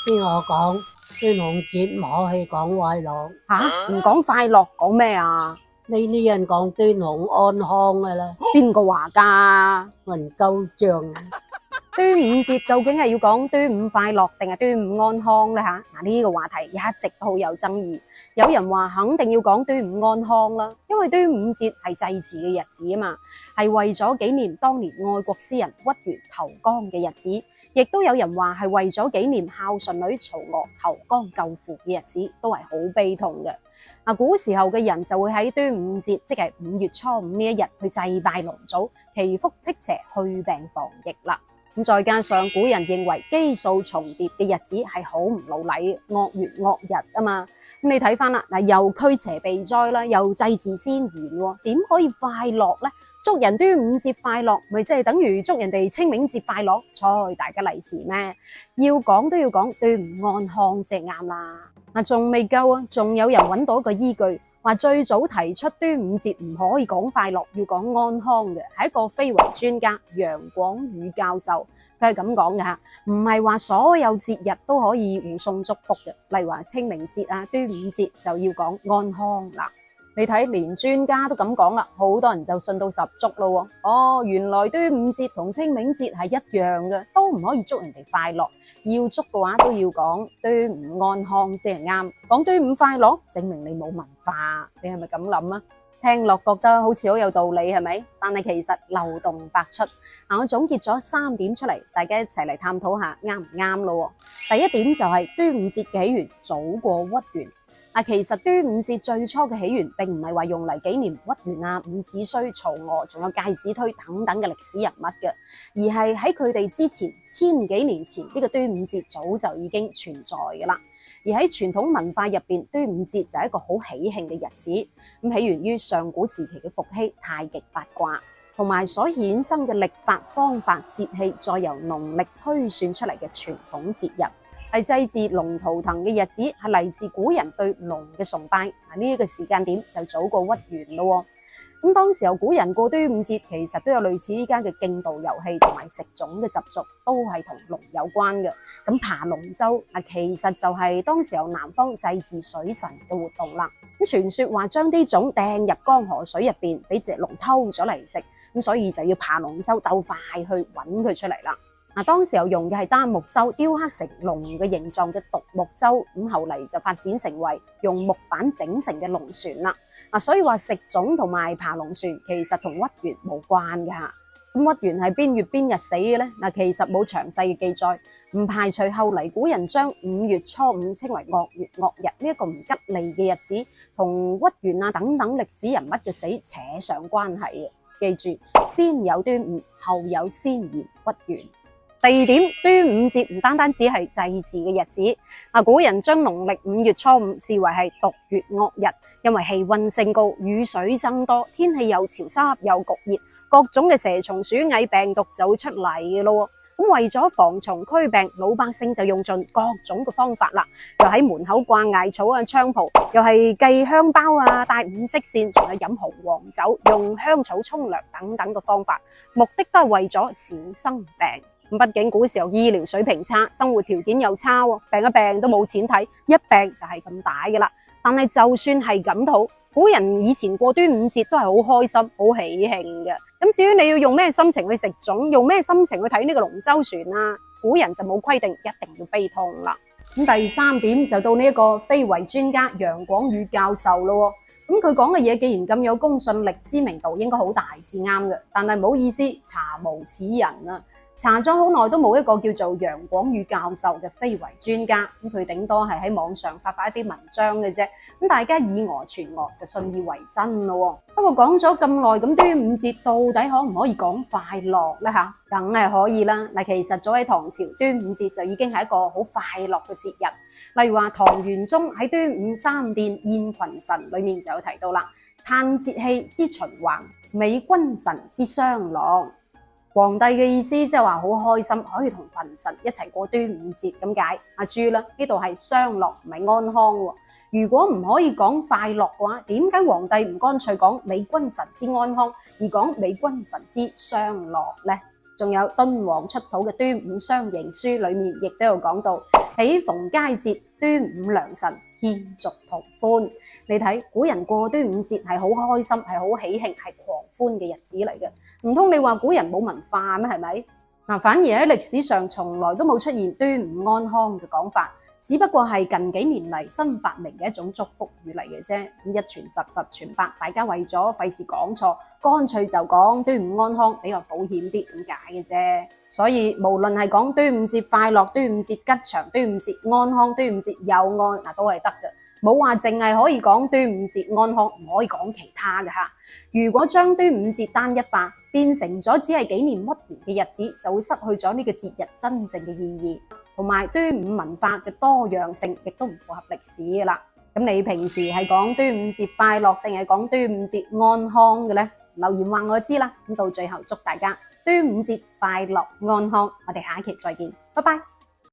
聽我講，端午節唔可以講快樂，唔講快樂，講咩啊？呢啲人講端午安康噶啦，邊個話㗎？文鳩像端午節究竟係要講端午快樂定係端午安康呢？呢個話題一直都好有爭議。有人話肯定要講端午安康啦，因為端午節係祭祀嘅日子啊嘛，係為咗紀念當年愛國詩人屈原投江嘅日子。亦都有人話係為咗紀念孝順女曹娥投江救父嘅日子，都係好悲痛嘅。古時候嘅人就會喺端午節，即係5月初5呢一日去祭拜龍祖，祈福辟邪、去病防疫啦。再加上古人認為基數重疊嘅日子係好唔老禮，惡月惡日啊嘛。咁你睇翻啦，又驅邪避災啦，又祭祀先賢，點可以快樂呢？祝人端午節快樂，咪即係等於祝人哋清明節快樂，睬大家利是咩？要講都要講端午安康先啱啦。仲未夠啊，仲有人揾到一個依據，話最早提出端午節唔可以講快樂，要講安康嘅，係一個非遺專家楊廣宇教授，佢係咁講嘅吓，唔係話所有節日都可以互送祝福嘅，例如話清明節啊、端午節就要講安康啦。你睇連專家都咁講啦，好多人就信到十足咯。原來端午節同清明節係一樣嘅，都唔可以祝人哋快樂，要祝嘅話都要講端午安康先係啱。講端午快樂，證明你冇文化，你係咪咁諗啊？聽落覺得好似好有道理係咪？但係其實漏洞百出。我總結咗3點出嚟，大家一齊嚟探討下啱唔啱咯。第一點就係端午節嘅起源早過屈原。其實端午節最初嘅起源並唔係話用嚟紀念屈原啊、伍子胥、曹娥，仲有介子推等等嘅歷史人物嘅，而係喺佢哋之前1000幾年前，呢個端午節早就已經存在㗎啦。而喺傳統文化入邊，端午節就係一個好喜慶嘅日子，咁起源於上古時期嘅伏羲太極八卦，同埋所衍生嘅曆法、方法、節氣，再由農曆推算出嚟嘅傳統節日。係祭祀龍圖騰嘅日子，係嚟自古人對龍嘅崇拜。呢一個時間點就早過屈原咯。咁當時候古人過端午節，其實都有類似依家嘅競渡遊戲同埋食粽嘅習俗，都係同龍有關嘅。咁爬龍舟其實就係當時候南方祭祀水神嘅活動啦。咁傳說話將啲粽掟入江河水入邊，俾隻龍偷咗嚟食，咁所以就要爬龍舟鬥快去揾佢出嚟啦。當時候用嘅係單木舟，雕刻成龍嘅形狀嘅獨木舟，咁後嚟就發展成為用木板整成嘅龍船啦。所以話食粽同埋爬龍船其實同屈原冇關嘅吓。咁屈原係邊月邊日死嘅呢？其實冇詳細嘅記載，唔排除後嚟古人將5月初5稱為惡月惡日，呢一個唔吉利嘅日子，同屈原等等歷史人物嘅死扯上關係嘅。記住，先有端午，後有先賢屈原。第二點，端午節唔單單只係祭祀嘅日子，古人將農曆5月初5視為係毒月惡日，因為氣溫升高，雨水增多，天氣又潮濕又焗熱，各種嘅蛇蟲鼠蟻病毒就會出嚟嘅咯。咁為咗防蟲驅病，老百姓就用盡各種嘅方法啦，又喺門口掛艾草啊、菖蒲，又係計香包啊、帶5色線，仲有飲紅黃酒、用香草沖涼等等嘅方法，目的都係為咗少生病。畢竟古時候醫療水平差，生活條件又差，病一病都冇錢睇，一病就係咁大噶啦。但係就算係咁好，古人以前過端午節都係好開心、好喜慶嘅。咁至於你要用咩心情去食粽，用咩心情去睇呢個龍舟船啊，古人就冇規定一定要悲痛啦。咁第3點就到呢一個非遺專家楊廣宇教授咯。咁佢講嘅嘢既然咁有公信力、知名度，應該好大至啱嘅。但係唔好意思，查無此人啊！查咗好耐都冇一個叫做楊廣宇教授嘅非遺專家，咁佢頂多係喺網上發一啲文章嘅啫，咁大家以訛傳訛就信以為真咯。不過講咗咁耐，咁端午節到底可唔可以講快樂呢？梗係可以啦。其實早喺唐朝，端午節就已經係一個好快樂嘅節日。例如話唐玄宗喺端午三殿宴群臣裏面就有提到啦，嘆節氣之循環，美君臣之相樂。皇帝嘅意思即係話好開心，可以同群臣一齊過端午節咁解。注意啦，呢度係相樂唔係安康喎。如果唔可以講快樂嘅話，點解皇帝唔乾脆講美君臣之安康，而講美君臣之相樂呢？仲有敦煌出土嘅端午雙形書裏面亦都有講到，喜逢佳節，端午良辰，獻俗同歡。你睇古人過端午節係好開心，係好喜慶，係狂歡嘅日子嚟嘅。唔通你話古人冇文化咩？係咪？反而喺歷史上從來都冇出現端午安康嘅講法，只不過係近幾年嚟新發明嘅一種祝福語嚟嘅啫。一傳十，十傳百，大家為咗費事講錯，乾脆就講端午安康比較保險啲咁解嘅啫。所以無論係講端午節快樂、端午節吉祥、端午節安康、端午節有愛，都係得嘅。冇話淨係可以講端午節安康，唔可以講其他嘅嚇。如果將端午節單一化，變成咗只係紀念屈原嘅日子，就會失去咗呢個節日真正嘅意義，同埋端午文化嘅多樣性，亦都唔符合歷史嘅啦。咁你平時係講端午節快樂定係講端午節安康嘅呢？留言話我知啦。咁到最後祝大家端午節快樂安康，我哋下一期再見，拜拜。